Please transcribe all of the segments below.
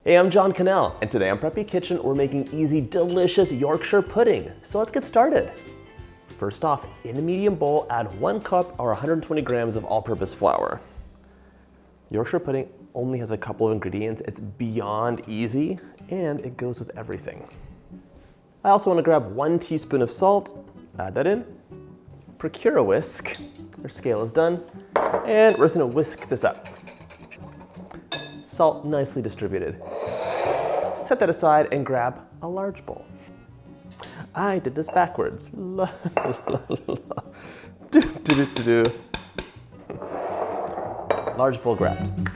Hey, I'm John Cannell, and today on Preppy Kitchen, we're making easy, delicious Yorkshire pudding. So let's get started. First off, in a medium bowl, add 1 cup or 120 grams of all-purpose flour. Yorkshire pudding only has a couple of ingredients. It's beyond easy, and it goes with everything. I also want to grab 1 teaspoon of salt, add that in, procure a whisk. Our scale is done, and we're just going to whisk this up. Salt nicely distributed. Set that aside and grab a large bowl. I did this backwards. Large bowl grabbed.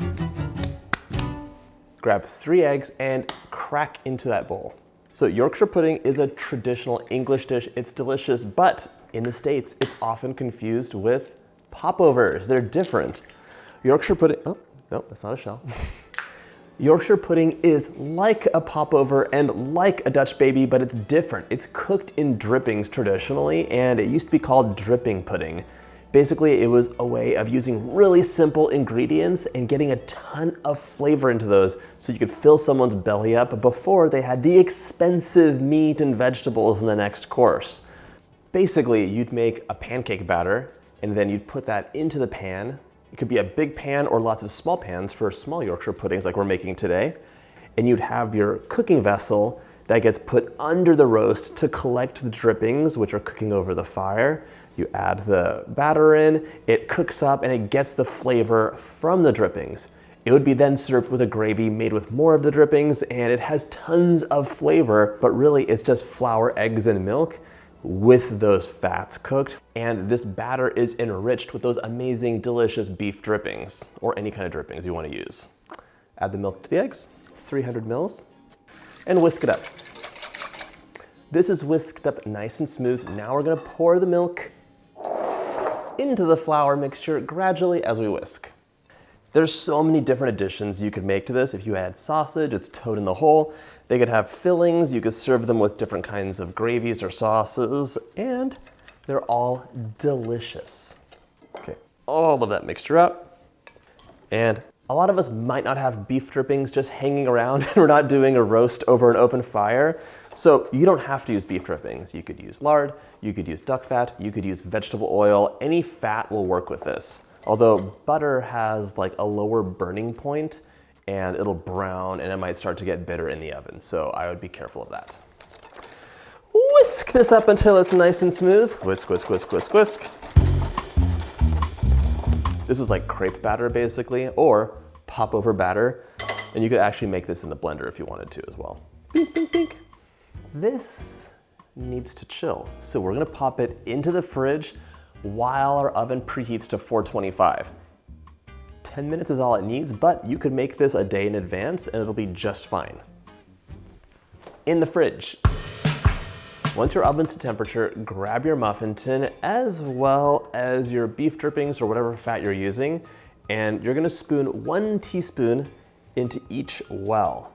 Grab 3 eggs and crack into that bowl. So Yorkshire pudding is a traditional English dish. It's delicious, but in the States, it's often confused with popovers. They're different. Yorkshire pudding, oh, no, that's not a shell. Yorkshire pudding is like a popover and like a Dutch baby, but it's different. It's cooked in drippings traditionally, and it used to be called dripping pudding. Basically, it was a way of using really simple ingredients and getting a ton of flavor into those so you could fill someone's belly up before they had the expensive meat and vegetables in the next course. Basically, you'd make a pancake batter, and then you'd put that into the pan. It could be a big pan or lots of small pans for small Yorkshire puddings like we're making today. And you'd have your cooking vessel that gets put under the roast to collect the drippings, which are cooking over the fire. You add the batter in, it cooks up, and it gets the flavor from the drippings. It would be then served with a gravy made with more of the drippings, and it has tons of flavor, but really it's just flour, eggs, and milk with those fats cooked. And this batter is enriched with those amazing, delicious beef drippings, or any kind of drippings you want to use. Add the milk to the eggs, 300 mils, and whisk it up. This is whisked up nice and smooth. Now we're gonna pour the milk into the flour mixture gradually as we whisk. There's so many different additions you could make to this. If you add sausage, it's toad in the hole. They could have fillings. You could serve them with different kinds of gravies or sauces, and they're all delicious. Okay, all of that mixture out. And a lot of us might not have beef drippings just hanging around and we're not doing a roast over an open fire. So you don't have to use beef drippings. You could use lard, you could use duck fat, you could use vegetable oil. Any fat will work with this. Although butter has like a lower burning point and it'll brown and it might start to get bitter in the oven. So I would be careful of that. Whisk this up until it's nice and smooth. Whisk, whisk, whisk, whisk, whisk. This is like crepe batter basically, or popover batter. And you could actually make this in the blender if you wanted to as well. Bink, bink, bink. This needs to chill. So we're gonna pop it into the fridge while our oven preheats to 425. 10 minutes is all it needs, but you could make this a day in advance and it'll be just fine. In the fridge. Once your oven's to temperature, grab your muffin tin as well as your beef drippings or whatever fat you're using, and you're gonna spoon 1 teaspoon into each well.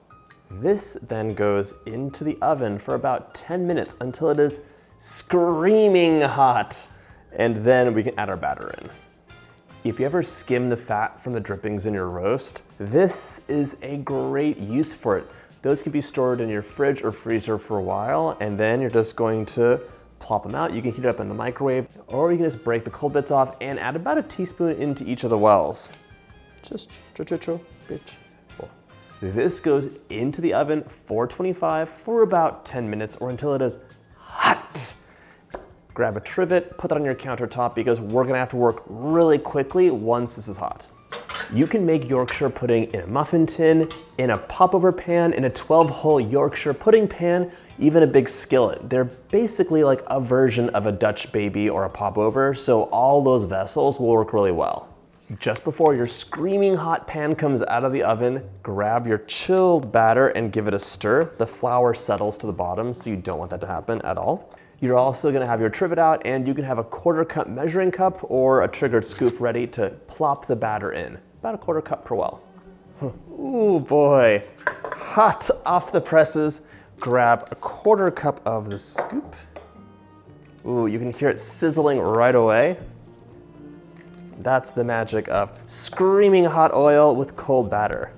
This then goes into the oven for about 10 minutes until it is screaming hot, and then we can add our batter in. If you ever skim the fat from the drippings in your roast, this is a great use for it. Those can be stored in your fridge or freezer for a while, and then you're just going to plop them out. You can heat it up in the microwave, or you can just break the cold bits off and add about 1 teaspoon into each of the wells. Just bitch. This goes into the oven 425 for about 10 minutes or until it is hot. Grab a trivet, put that on your countertop because we're gonna have to work really quickly once this is hot. You can make Yorkshire pudding in a muffin tin, in a popover pan, in a 12-hole Yorkshire pudding pan, even a big skillet. They're basically like a version of a Dutch baby or a popover, so all those vessels will work really well. Just before your screaming hot pan comes out of the oven, grab your chilled batter and give it a stir. The flour settles to the bottom, so you don't want that to happen at all. You're also gonna have your trivet out, and you can have a 1/4 cup measuring cup or a triggered scoop ready to plop the batter in. About a 1/4 cup per well. Ooh boy, hot off the presses. Grab a 1/4 cup of the scoop. Ooh, you can hear it sizzling right away. That's the magic of screaming hot oil with cold batter.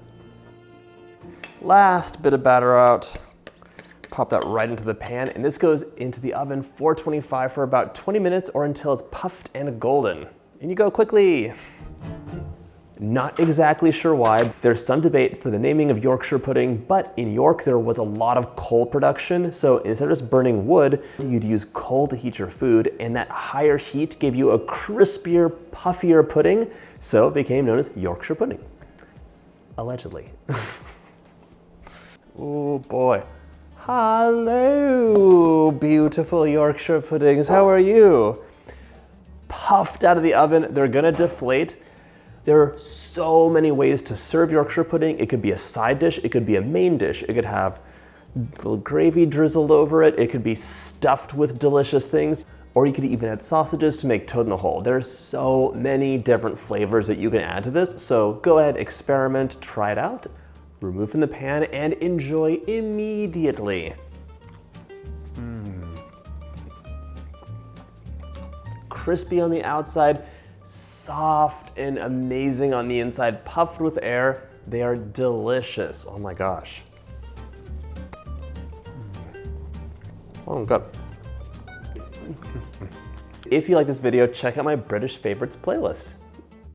Last bit of batter out. Pop that right into the pan, and this goes into the oven 425 for about 20 minutes or until it's puffed and golden. And you go quickly. Not exactly sure why. There's some debate for the naming of Yorkshire pudding, but in York there was a lot of coal production, so instead of just burning wood, you'd use coal to heat your food, and that higher heat gave you a crispier, puffier pudding, so it became known as Yorkshire pudding. Allegedly. Oh boy. Hello, beautiful Yorkshire puddings. How are you? Puffed out of the oven, they're gonna deflate. There are so many ways to serve Yorkshire pudding. It could be a side dish, it could be a main dish, it could have a little gravy drizzled over it, it could be stuffed with delicious things, or you could even add sausages to make toad in the hole. There's so many different flavors that you can add to this, so go ahead, experiment, try it out. Remove from the pan and enjoy immediately. Crispy on the outside, soft and amazing on the inside, puffed with air. They are delicious. Oh my gosh. Oh God. If you like this video, check out my British favorites playlist.